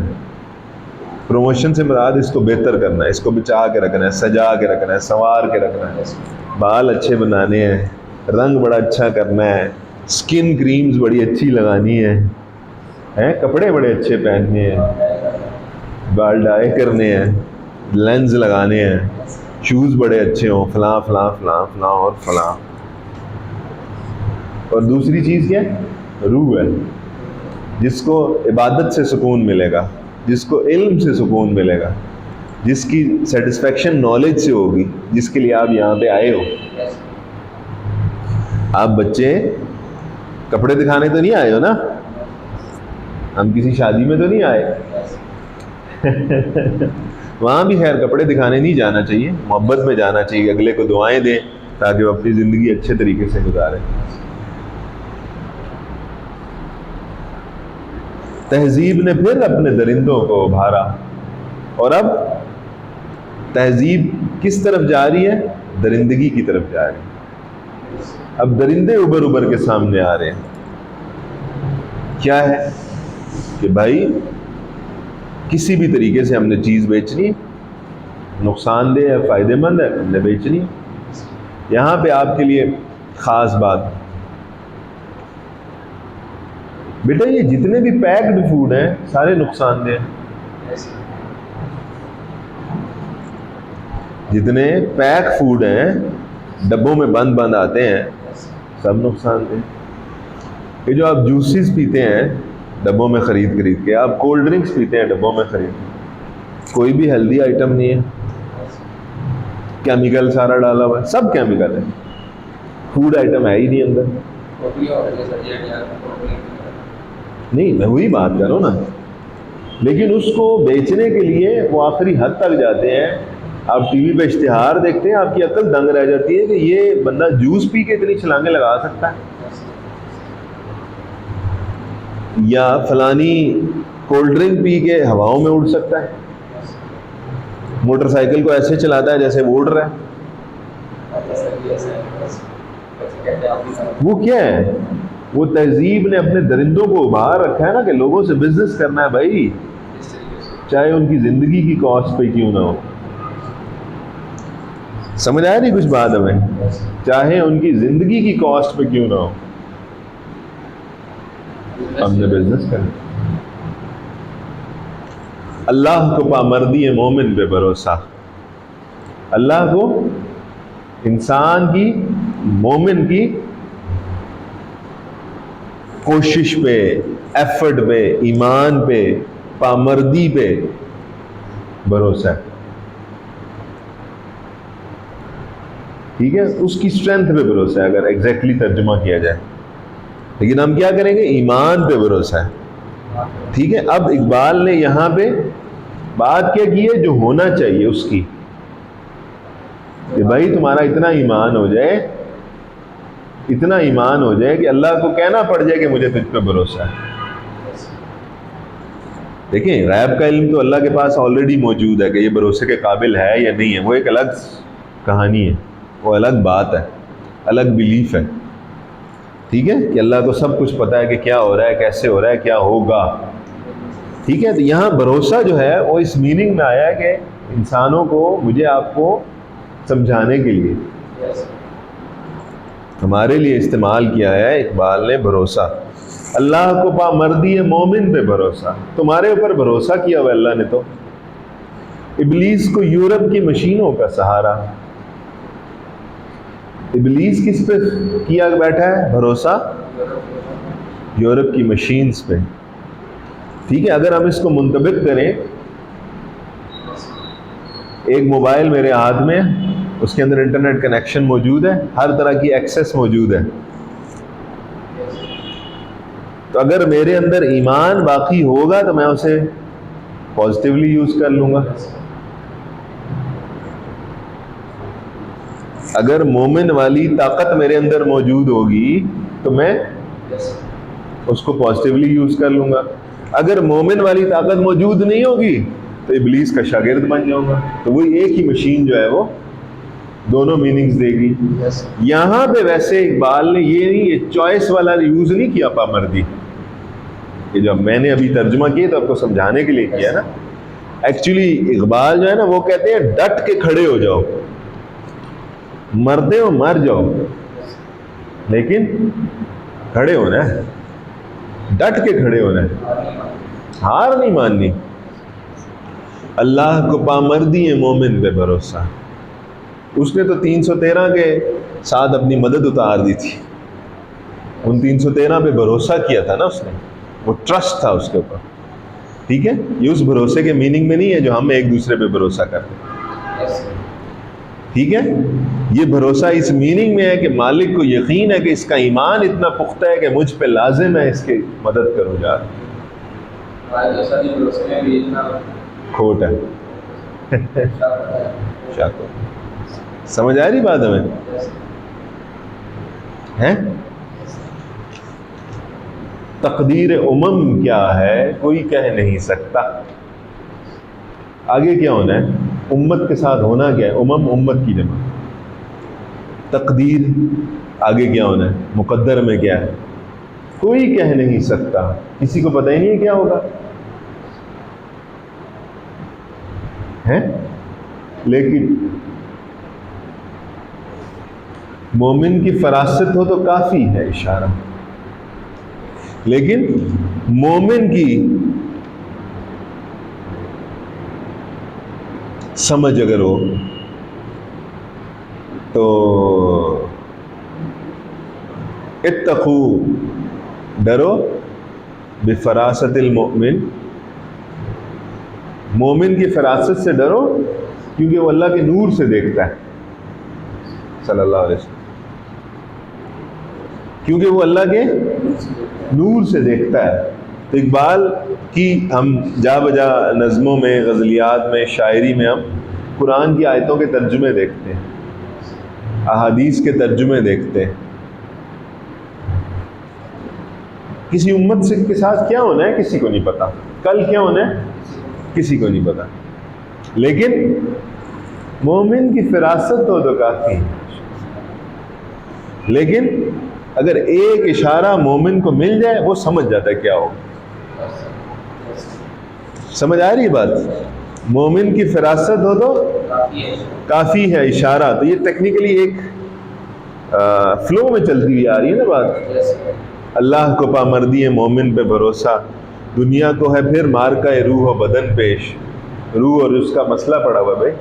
پروموشن سے مراد اس کو بہتر کرنا ہے، اس کو بچا کے رکھنا ہے، سجا کے رکھنا ہے، سنوار کے رکھنا ہے، بال اچھے بنانے ہیں، رنگ بڑا اچھا کرنا ہے، سکن کریمز بڑی اچھی لگانی ہے، کپڑے بڑے اچھے پہننے ہیں، بال ڈائی کرنے ہیں، لینز لگانے ہیں، شوز بڑے اچھے ہوں، فلاں فلاں فلاں فلاں اور فلاں۔ اور دوسری چیز کیا ہے؟ روح ہے، جس کو عبادت سے سکون ملے گا، جس کو علم سے سکون ملے گا، جس کی سیٹسفیکشن نالج سے ہوگی، جس کے لیے آپ یہاں پہ آئے ہو۔ آپ بچے کپڑے دکھانے تو نہیں آئے ہو نا؟ ہم کسی شادی میں تو نہیں آئے وہاں بھی خیر کپڑے دکھانے نہیں جانا چاہیے، محبت میں جانا چاہیے، اگلے کو دعائیں دیں تاکہ وہ اپنی زندگی اچھے طریقے سے گزارے۔ تہذیب نے پھر اپنے درندوں کو ابھارا، اور اب تہذیب کس طرف جا رہی ہے؟ درندگی کی طرف جا رہی ہے۔ اب درندے ابھر کے سامنے آ رہے ہیں۔ کیا ہے کہ بھائی کسی بھی طریقے سے ہم نے چیز بیچنی، نقصان دہ ہے فائدہ مند ہے، ہم نے بیچنی۔ یہاں پہ آپ کے لیے خاص بات، بیٹا یہ جتنے بھی پیکڈ فوڈ ہیں سارے نقصان دہ ہیں، جتنے پیک فوڈ ہیں ڈبوں میں بند آتے ہیں سب نقصان دہ۔ یہ جو آپ جوسز پیتے ہیں ڈبوں میں خرید کے، آپ کولڈ ڈرنکس پیتے ہیں ڈبوں میں خرید، کوئی بھی ہیلدی آئٹم نہیں ہے، کیمیکل سارا ڈالا ہوا ہے، سب کیمیکل ہے، فوڈ آئٹم ہے ہی نہیں اندر۔ نہیں میں وہی بات کر رہا ہوں نا، لیکن اس کو بیچنے کے لیے وہ آخری حد تک جاتے ہیں۔ آپ ٹی وی پہ اشتہار دیکھتے ہیں، آپ کی عقل دنگ رہ جاتی ہے کہ یہ بندہ جوس پی کے اتنی چھلانگیں لگا سکتا ہے، یا فلانی کولڈ ڈرنک پی کے ہواؤں میں اڑ سکتا ہے، موٹر سائیکل کو ایسے چلاتا ہے جیسے وہ اڑ رہا ہے۔ وہ کیا ہے؟ وہ تہذیب نے اپنے درندوں کو ابھار رکھا ہے نا کہ لوگوں سے بزنس کرنا ہے بھائی، چاہے ان کی زندگی کی کاسٹ پہ کیوں نہ ہو۔ سمجھ آ رہی کچھ بات ہمیں؟ چاہے ان کی زندگی کی کاسٹ پہ کیوں نہ ہو، ہم نے بزنس کرنا۔ اللہ کو پامردی مومن پہ بھروسہ، اللہ کو انسان کی، مومن کی کوشش پہ، ایفرٹ پہ، ایمان پہ، پامردی پہ بھروسہ ہے، ٹھیک ہے، اس کی اسٹرینتھ پہ بھروسہ ہے اگر ایگزیکٹلی ترجمہ کیا جائے۔ لیکن ہم کیا کریں گے؟ ایمان پہ بھروسہ ہے، ٹھیک ہے۔ اب اقبال نے یہاں پہ بات کیا کی ہے جو ہونا چاہیے اس کی، کہ بھائی تمہارا اتنا ایمان ہو جائے، اتنا ایمان ہو جائے کہ اللہ کو کہنا پڑ جائے کہ مجھے تجھ پہ بھروسہ ہے۔ دیکھیں غیب کا علم تو اللہ کے پاس آلریڈی موجود ہے کہ یہ بھروسے کے قابل ہے یا نہیں ہے، وہ ایک الگ کہانی ہے، وہ الگ بات ہے، الگ بیلیف ہے، ٹھیک ہے، کہ اللہ کو سب کچھ پتہ ہے کہ کیا ہو رہا ہے، کیسے ہو رہا ہے، کیا ہوگا، ٹھیک ہے۔ تو یہاں بھروسہ جو ہے وہ اس میننگ میں آیا ہے کہ انسانوں کو، مجھے آپ کو سمجھانے کے لیے ہمارے لیے استعمال کیا ہے اقبال نے بھروسہ۔ اللہ کو پامردی مومن پہ بھروسہ، تمہارے اوپر بھروسہ کیا ہوا اللہ نے تو۔ ابلیس کو یورپ کی مشینوں کا سہارا، ابلیس کس پہ کیا بیٹھا ہے بھروسہ؟ یورپ کی مشینز پہ، ٹھیک ہے۔ اگر ہم اس کو منطبق کریں، ایک موبائل میرے ہاتھ میں، اس کے اندر انٹرنیٹ کنیکشن موجود ہے، ہر طرح کی ایکسیس موجود ہے، تو اگر میرے اندر ایمان باقی ہوگا تو میں اسے پازیٹیولی یوز کر لوں گا۔ اگر مومن والی طاقت میرے اندر موجود ہوگی تو میں اس کو پازیٹیولی یوز کر لوں گا۔ اگر مومن والی طاقت موجود نہیں ہوگی تو ابلیس کا شاگرد بن جاؤں گا۔ تو وہی ایک ہی مشین جو ہے وہ دونوں میننگز دے گی۔ یہاں پہ ویسے اقبال نے یہ چوائس والا یوز نہیں کیا پامردی، یہ جو میں نے ابھی ترجمہ کیا تو آپ کو سمجھانے کے لیے کیا نا۔ ایکچولی اقبال جو ہے نا وہ کہتے ہیں ڈٹ کے کھڑے ہو جاؤ، مرتے ہو مر جاؤ لیکن کھڑے ہونا ہے، ڈٹ کے کھڑے ہونا ہے، ہار نہیں ماننی۔ اللہ کو پامردی مومن پہ بھروسہ، اس نے تو 313 کے ساتھ اپنی مدد اتار دی تھی، ان 313 پہ بھروسہ کیا تھا نا اس نے، وہ ٹرسٹ تھا اس کے اوپر، ٹھیک ہے۔ یہ اس بھروسے کے میننگ میں نہیں ہے جو ہم ایک دوسرے پہ بھروسہ کرتے ہیں، ٹھیک ہے۔ یہ بھروسہ اس میننگ میں ہے کہ مالک کو یقین ہے کہ اس کا ایمان اتنا پختہ ہے کہ مجھ پہ لازم ہے اس کی مدد کرو جا رہا، کھوٹ ہے، سمجھ آ رہی بات ہمیں ہے؟ تقدیر امم کیا ہے کوئی کہہ نہیں سکتا، آگے کیا ہونا ہے، امت کے ساتھ ہونا کیا ہے، امم امت کی جمع، تقدیر آگے کیا ہونا ہے، مقدر میں کیا ہے، کوئی کہہ نہیں سکتا، کسی کو پتہ ہی نہیں ہے کیا ہوگا ہے۔ لیکن مومن کی فراست ہو تو کافی ہے اشارہ، لیکن مومن کی سمجھ اگر ہو تو اتقو، ڈرو، بفراست المؤمن، مومن کی فراست سے ڈرو کیونکہ وہ اللہ کے نور سے دیکھتا ہے، صلی اللہ علیہ وسلم، کیونکہ وہ اللہ کے نور سے دیکھتا ہے۔ تو اقبال کی ہم جا بجا نظموں میں، غزلیات میں، شاعری میں ہم قرآن کی آیتوں کے ترجمے دیکھتے ہیں، احادیث کے ترجمے دیکھتے ہیں۔ کسی امت سے کے ساتھ کیا ہونا ہے کسی کو نہیں پتا، کل کیا ہونا ہے کسی کو نہیں پتا، لیکن مومن کی فراست ہو تو کافی۔ لیکن اگر ایک اشارہ مومن کو مل جائے وہ سمجھ جاتا ہے کیا ہو، سمجھ آ رہی بات؟ مومن کی فراست ہو تو کافی ہے اشارہ. تو یہ ٹیکنیکلی ایک فلو میں چلتی ہوئی آ رہی ہے نا بات. اللہ کو پامردی مومن پہ بھروسہ, دنیا کو ہے پھر مارکہ روح و بدن پیش. روح اور اس کا مسئلہ پڑا ہوا ہے بھائی.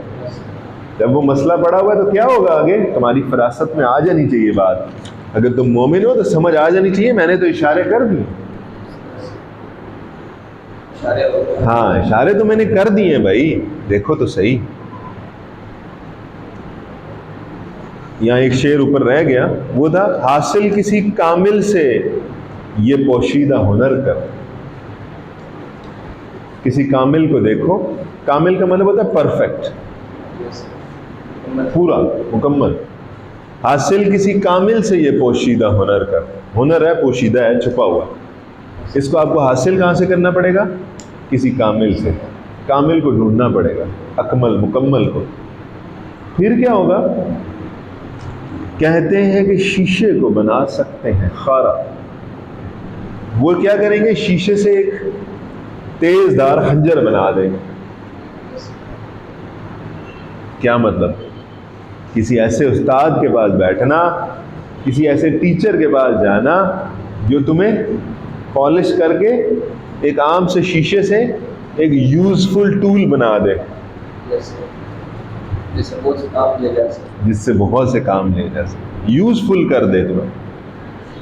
جب وہ مسئلہ پڑا ہوا ہے تو کیا ہوگا آگے؟ تمہاری فراست میں آ جانی چاہیے بات. اگر تم مومن ہو تو سمجھ آ جانی چاہیے. میں نے تو اشارے کر دیے. ہاں اشارے تو میں نے کر دیے بھائی, دیکھو تو صحیح. یہاں ایک شعر اوپر رہ گیا, وہ تھا حاصل کسی کامل سے یہ پوشیدہ ہنر کر. کسی کامل کو دیکھو, کامل کا مطلب ہوتا ہے پرفیکٹ, پورا مکمل. حاصل کسی کامل سے یہ پوشیدہ ہنر کر. ہنر ہے, پوشیدہ ہے, چھپا ہوا. اس کو آپ کو حاصل کہاں سے کرنا پڑے گا؟ کسی کامل سے. کامل کو ڈھونڈنا پڑے گا, اکمل مکمل کو. پھر کیا ہوگا؟ کہتے ہیں کہ شیشے کو بنا سکتے ہیں خارا. وہ کیا کریں گے؟ شیشے سے ایک تیز دار خنجر بنا دیں گے. کیا مطلب؟ کسی ایسے استاد کے پاس بیٹھنا, کسی ایسے ٹیچر کے پاس جانا جو تمہیں پالش کر کے ایک عام سے شیشے سے ایک یوزفل ٹول بنا دے, جس سے بہت سے کام لے جا سکے. یوزفل کر دے تمہیں.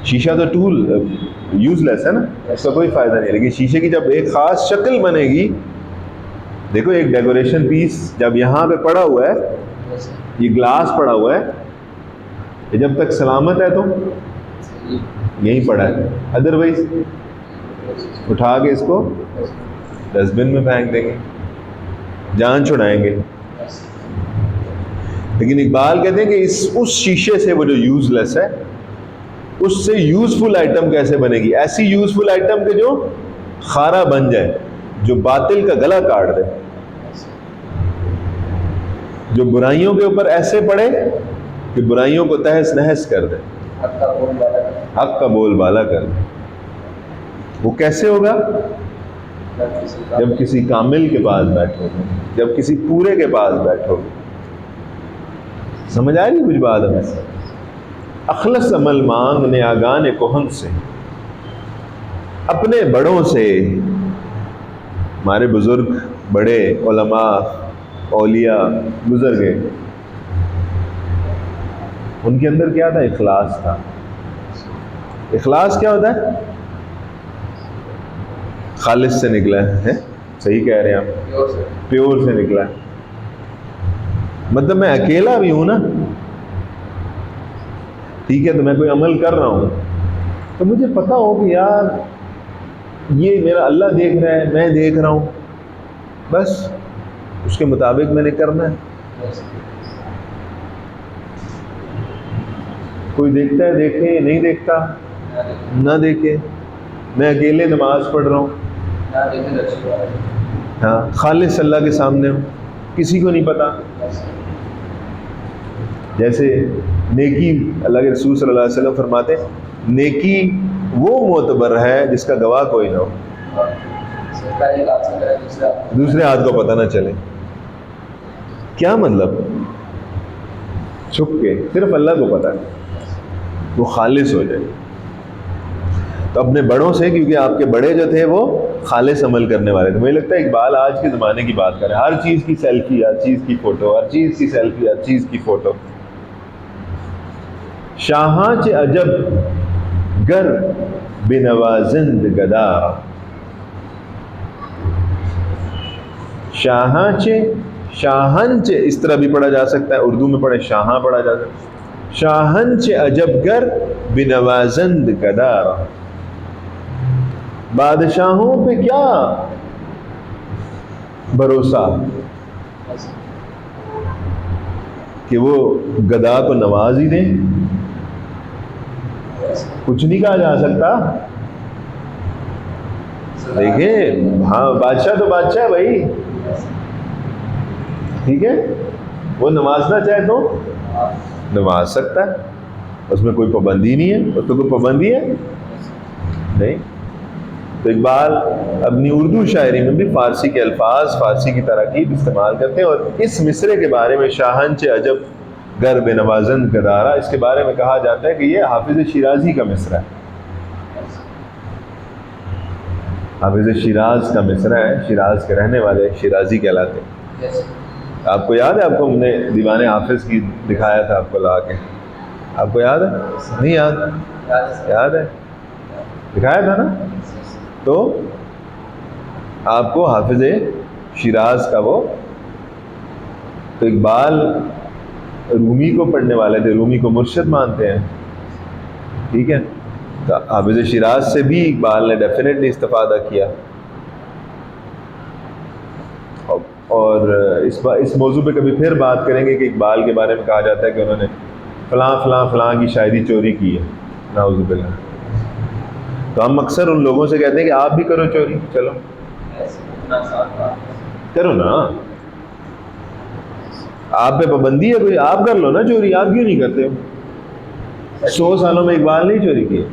شیشہ تو ٹول یوز لیس ہے نا, اس کا کوئی فائدہ نہیں. لیکن شیشے کی جب ایک خاص شکل بنے گی, دیکھو ایک ڈیکوریشن پیس جب یہاں پہ پڑا ہوا ہے, یہ گلاس پڑا ہوا ہے, یہ جب تک سلامت ہے تو یہیں پڑا ہے. ادروائز اٹھا کے اس کو ڈسٹ بن میں پھینک دیں گے, جان چھڑائیں گے. لیکن اقبال کہتے ہیں کہ اس شیشے سے وہ جو یوز لیس ہے, اس سے یوزفل آئٹم کیسے بنے گی؟ ایسی یوزفل آئٹم کہ جو خارا بن جائے, جو باطل کا گلا کاٹ دے, جو برائیوں کے اوپر ایسے پڑے کہ برائیوں کو تہس نہس کر دے, حق کا بول بالا کر دے. وہ کیسے ہوگا؟ جب کسی کامل کے پاس بیٹھو گے, جب کسی پورے کے پاس بیٹھو گے. سمجھ آ رہی کچھ بات ہمیں؟ اخلص عمل مانگ نیاگان کوہن سے, اپنے بڑوں سے. ہمارے بزرگ بڑے علماء اولیاء گزر گئے, ان کے اندر کیا تھا؟ اخلاص تھا. اخلاص کیا ہوتا ہے؟ خالص سے نکلا ہے, صحیح کہہ رہے ہیں آپ, پیور سے نکلا ہے. مطلب میں اکیلا بھی ہوں نا, ٹھیک ہے, تو میں کوئی عمل کر رہا ہوں تو مجھے پتا ہو کہ یار یہ میرا اللہ دیکھ رہا ہے, میں دیکھ رہا ہوں, بس اس کے مطابق میں نے کرنا ہے. کوئی دیکھتا ہے دیکھے, نہیں دیکھتا نہ دیکھے. میں اکیلے نماز پڑھ رہا ہوں, ہاں, خالص اللہ کے سامنے ہوں, کسی کو نہیں پتا. جیسے نیکی, اللہ کے رسول صلی اللہ علیہ وسلم فرماتے ہیں نیکی وہ معتبر ہے جس کا گواہ کوئی نہ ہو, دوسرے ہاتھ کو پتہ نہ چلے. کیا مطلب؟ چھپ کے صرف اللہ کو پتہ ہے, وہ خالص ہو جائے. تو اپنے بڑوں سے, کیونکہ آپ کے بڑے جو تھے وہ خالص عمل کرنے والے تھے. مجھے لگتا ہے اقبال آج کے زمانے کی بات کریں, ہر چیز کی سیلفی, ہر چیز کی فوٹو, ہر چیز کی سیلفی, ہر چیز کی فوٹو. شاہاں چ عجب گر بنوازند گدا, شاہاں شاہن چ, اس طرح بھی پڑھا جا سکتا ہے, اردو میں پڑھے شاہاں پڑھا جا سکتا ہے. شاہن چ عجب گر بنوازند گدا, بادشاہوں پہ کیا بھروسہ کہ وہ گدا کو نواز ہی دیں. کچھ نہیں کہا جا سکتا. دیکھیں, ہاں بادشاہ تو بادشاہ ہے بھائی, ٹھیک ہے, وہ نوازنا چاہے تو نواز سکتا ہے, اس میں کوئی پابندی نہیں ہے. اس میں کوئی پابندی ہے نہیں. تو اقبال اپنی اردو شاعری میں بھی فارسی کے الفاظ، فارسی کی تراکیب استعمال کرتے ہیں، اور اس مصرے کے بارے میں شاہنچ عجب گر بے نوازند گدارا، اس کے بارے میں کہا جاتا ہے کہ یہ حافظ شیرازی کا مصرع ہے، حافظ شیراز کا مصرع ہے، شیراز کے رہنے والے شیرازی کہلاتے ہیں۔ آپ کو یاد ہے، آپ کو ہم نے دیوان حافظ کی دکھایا تھا آپ کو لا کے، آپ کو یاد ہے؟ نہیں یاد؟ یاد ہے، دکھایا تھا نا؟ تو آپ کو حافظ شیراز کا وہ، تو اقبال رومی کو پڑھنے والے تھے، رومی کو مرشد مانتے ہیں، ٹھیک ہے؟ تو حافظ شیراز سے بھی اقبال نے ڈیفینیٹلی استفادہ کیا، اور اس موضوع پہ کبھی پھر بات کریں گے کہ اقبال کے بارے میں کہا جاتا ہے کہ انہوں نے فلاں فلاں فلاں کی شاعری چوری کی ہے، نعوذ باللہ۔ تو ہم اکثر ان لوگوں سے کہتے ہیں کہ آپ بھی کرو چوری، چلو کرو نا، آپ پہ پابندی ہے کوئی، آپ کر لو نا چوری، آپ کیوں نہیں کرتے ہو؟ 100 سالوں میں اقبال نہیں چوری کی؟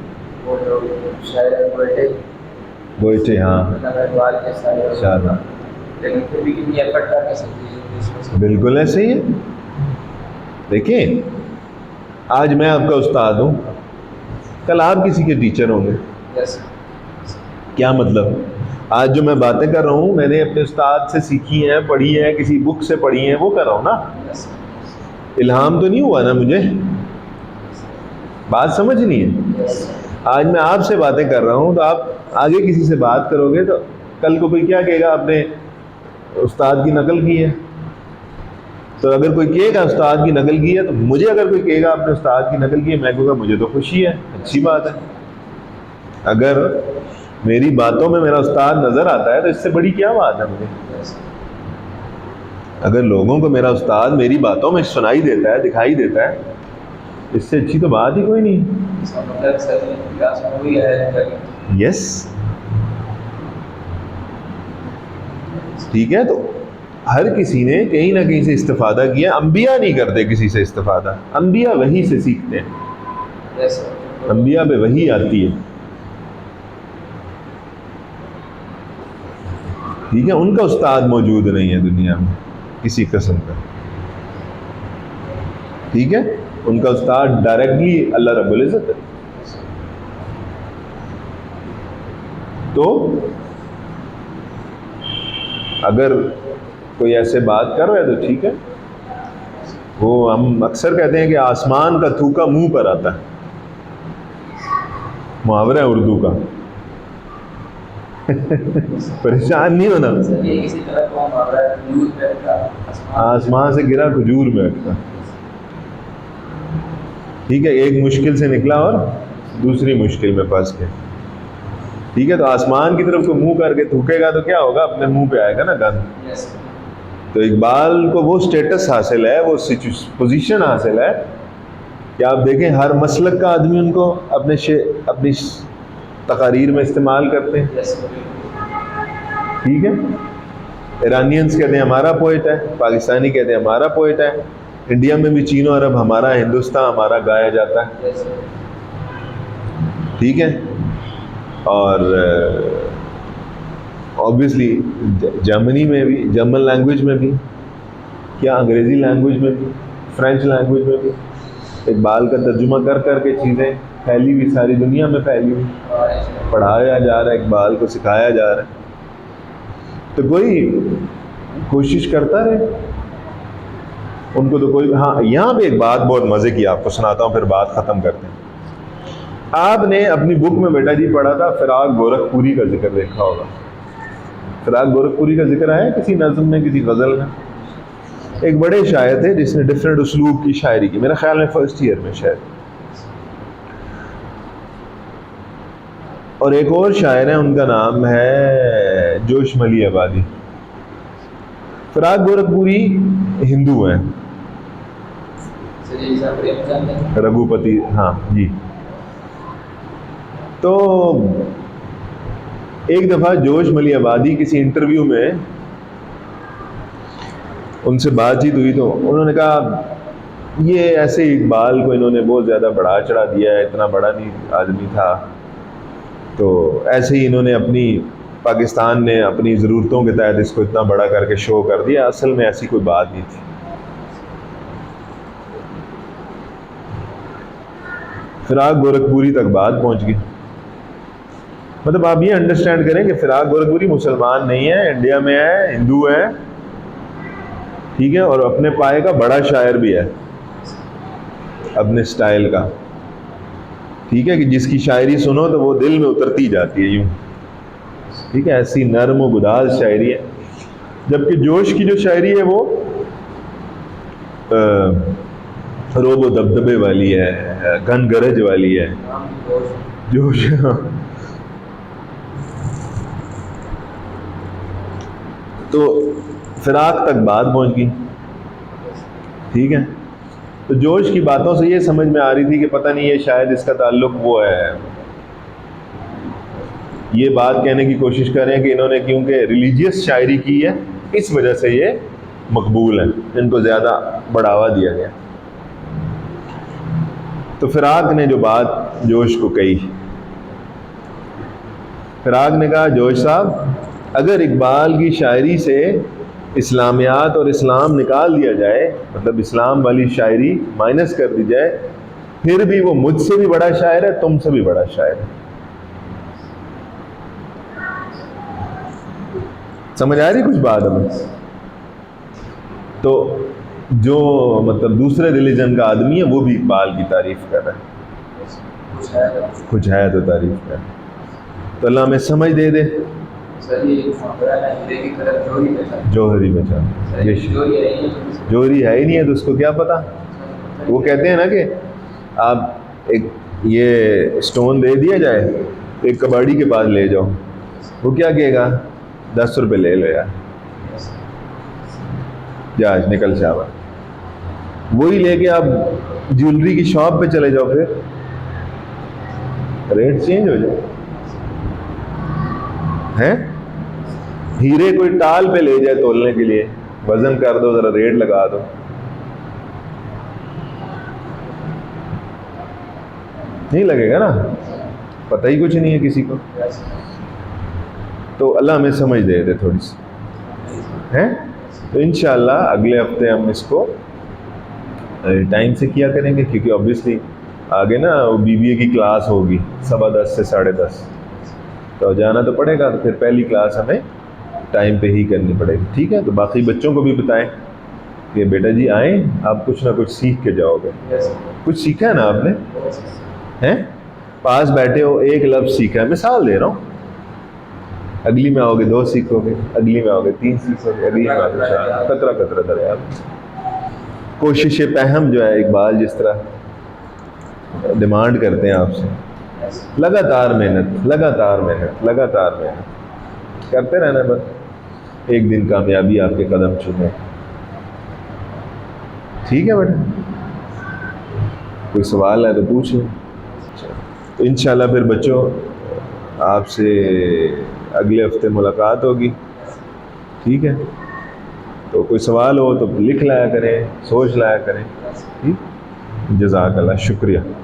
گوئٹے، ہاں بالکل ایسے ہی ہے۔ دیکھیں، آج میں آپ کا استاد ہوں، کل آپ کسی کے ٹیچر ہوں گے، کیا مطلب؟ آج جو میں باتیں کر رہا ہوں میں نے اپنے استاد سے سیکھی ہیں، پڑھی ہیں، کسی بک سے پڑھی ہیں، وہ کر رہا ہوں نا، الہام تو نہیں ہوا نا مجھے، بات سمجھ نہیں ہے؟ آج میں آپ سے باتیں کر رہا ہوں، تو آپ آگے کسی سے بات کرو گے تو کل کو کوئی کیا کہے گا آپ نے استاد کی نقل کی ہے، تو اگر کوئی کہے گا استاد کی نقل کی ہے، تو مجھے اگر کوئی کہے گا آپ نے استاد کی نقل کی ہے، میں کہوں گا مجھے تو خوشی ہے، اچھی بات ہے۔ اگر میری باتوں میں میرا استاد نظر آتا ہے تو اس سے بڑی کیا بات ہے مجھے؟ اگر لوگوں کو میرا استاد میری باتوں میں سنائی دیتا ہے، دکھائی دیتا ہے، اس سے اچھی تو بات ہی کوئی نہیں۔ یس، ٹھیک ہے، تو ہر کسی نے کہیں نہ کہیں سے استفادہ کیا، انبیاء نہیں کرتے کسی سے استفادہ، انبیاء وحی سے سیکھتے ہیں، انبیاء پہ وحی آتی ہے، ٹھیک ہے، ان کا استاد موجود نہیں ہے دنیا میں کسی قسم کا، ٹھیک ہے، ان کا استاد ڈائریکٹلی اللہ رب العزت ہے۔ تو اگر کوئی ایسے بات کر رہا ہے تو ٹھیک ہے، وہ ہم اکثر کہتے ہیں کہ آسمان کا تھوکا منہ پر آتا ہے، محاورہ ہے اردو کا، پریشان نہیں ہونا، آسمان سے گرا کھجور میں اٹکا، ٹھیک ہے، ایک مشکل سے نکلا اور دوسری مشکل میں پھنس گیا، ٹھیک ہے، تو آسمان کی طرف کو منہ کر کے تھوکے گا تو کیا ہوگا؟ اپنے منہ پہ آئے گا نا گند۔ تو اقبال کو وہ سٹیٹس حاصل ہے، وہ پوزیشن حاصل ہے کہ آپ دیکھیں ہر مسلک کا آدمی ان کو اپنی تقاریر میں استعمال کرتے ہیں، ٹھیک ہے، ایرانینز کہتے ہیں ہمارا پوئٹ ہے، پاکستانی کہتے ہیں ہمارا پوئٹ ہے، انڈیا میں بھی چین و عرب ہمارا، ہندوستان ہمارا گایا جاتا ہے، ٹھیک ہے، اور اوبیسلی جرمنی میں بھی، جرمن لینگویج میں بھی، کیا انگریزی لینگویج میں بھی، فرینچ لینگویج میں بھی اقبال کا ترجمہ کر کر کے چیزیں پھیلی ہوئی، ساری دنیا میں پھیلی ہوئی، پڑھایا جا رہا ہے، اقبال کو سکھایا جا رہا ہے، تو کوئی کوشش کرتا رہے، ان کو تو کوئی۔ ہاں، یہاں پہ ایک بات بہت مزے کی آپ کو سناتا ہوں، پھر بات ختم کرتے ہیں۔ آپ نے اپنی بک میں بیٹا جی پڑھا تھا فراق گورکھپوری کا ذکر، دیکھا ہوگا، فراق گورکھپوری کا ذکر آیا کسی نظم میں، کسی غزل میں؟ ایک بڑے شاعر تھے جس نے ڈفرینٹ اسلوب کی شاعری کی، میرا خیال میں فرسٹ ایئر میں شاید، اور ایک اور شاعر ہے ان کا نام ہے جوش ملی آبادی۔ فراق گورکھپوری ہندو ہیں، رگھوپتی، ہاں جی۔ تو ایک دفعہ جوش ملی آبادی کسی انٹرویو میں ان سے بات چیت ہوئی، تو انہوں نے کہا یہ ایسے اقبال کو انہوں نے بہت زیادہ بڑھا چڑھا دیا ہے، اتنا بڑا نہیں آدمی تھا، تو ایسے ہی انہوں نے اپنی پاکستان نے اپنی ضرورتوں کے تحت اس کو اتنا بڑا کر کے شو کر دیا، اصل میں ایسی کوئی بات نہیں تھی۔ فراق گورکھپوری تک بات پہنچ گئی۔ مطلب آپ یہ انڈرسٹینڈ کریں کہ فراق گورکھپوری مسلمان نہیں ہے، انڈیا میں ہے، ہندو ہے، ٹھیک ہے، اور اپنے پائے کا بڑا شاعر بھی ہے، اپنے سٹائل کا، ٹھیک ہے، کہ جس کی شاعری سنو تو وہ دل میں اترتی جاتی ہے یوں، ٹھیک ہے، ایسی نرم و گداز شاعری ہے۔ جبکہ جوش کی جو شاعری ہے وہ روب و دبدبے والی ہے، گن گرج والی ہے، جوش۔ تو فراق تک بات پہنچ گئی، ٹھیک ہے۔ تو جوش کی باتوں سے یہ سمجھ میں آ رہی تھی کہ پتہ نہیں یہ شاید اس کا تعلق وہ ہے، یہ بات کہنے کی کوشش کریں کہ انہوں نے کیونکہ ریلیجیس شاعری کی ہے اس وجہ سے یہ مقبول ہیں، ان کو زیادہ بڑھاوا دیا گیا۔ تو فراق نے جو بات جوش کو کہی، فراق نے کہا جوش صاحب اگر اقبال کی شاعری سے اسلامیات اور اسلام نکال دیا جائے، مطلب اسلام والی شاعری مائنس کر دی جائے، پھر بھی وہ مجھ سے بھی بڑا شاعر ہے، تم سے بھی بڑا شاعر ہے۔ سمجھ آ رہی کچھ بات ہمیں؟ تو جو مطلب دوسرے ریلیجن کا آدمی ہے وہ بھی اقبال کی تعریف کر رہا ہے، کچھ ہے تو تعریف کر رہا ہے۔ تو اللہ ہمیں سمجھ دے دے۔ جوہری بچا، جوہری ہے ہی نہیں ہے تو اس کو کیا پتا۔ وہ کہتے ہیں نا کہ آپ ایک یہ اسٹون دے دیا جائے ایک کباڑی کے پاس لے جاؤ، وہ کیا کہے گا 10 روپے لے لو یار، جاج نکل شاور۔ وہی لے کے آپ جیولری کی شاپ پہ چلے جاؤ، پھر ریٹ چینج ہو جائے ہیں۔ ہیرے کوئی ٹال پہ لے جائے تولنے کے لیے، وزن کر دو ذرا، ریٹ لگا دو، نہیں لگے گا نا، پتہ ہی کچھ نہیں ہے کسی کو۔ تو اللہ ہمیں سمجھ دے دے تھوڑی سی ہیں۔ تو انشاءاللہ اگلے ہفتے ہم اس کو ٹائم سے کیا کریں گے، کیونکہ obviously آگے نا BBA کی کلاس ہوگی 10:15 سے 10:30، تو جانا تو پڑے گا، تو پھر پہلی کلاس ہمیں ٹائم پہ ہی کرنی پڑے گی، ٹھیک ہے۔ تو باقی بچوں کو بھی بتائیں کہ بیٹا جی آئیں، آپ کچھ نہ کچھ سیکھ کے جاؤ گے۔ کچھ سیکھا ہے نا آپ نے، ہیں پاس بیٹھے ہو، ایک لفظ سیکھا ہے، مثال دے رہا ہوں، اگلی میں آؤ گے 2 سیکھو گے، اگلی میں آؤ گے 3 سیکھو گے، اگلی میں آؤ گے 4، قطرہ قطرہ دریا۔ کوشش پہم جو ہے اقبال جس طرح ڈیمانڈ کرتے ہیں آپ سے، لگاتار محنت، لگاتار محنت، لگاتار محنت کرتے رہنا، بس ایک دن کامیابی آپ کے قدم چومے، ٹھیک ہے بیٹا۔ کوئی سوال ہے تو پوچھیں۔ تو انشاءاللہ پھر بچوں آپ سے اگلے ہفتے ملاقات ہوگی، ٹھیک ہے۔ تو کوئی سوال ہو تو لکھ لایا کریں، سوچ لایا کریں، ٹھیک۔ جزاک اللہ، شکریہ۔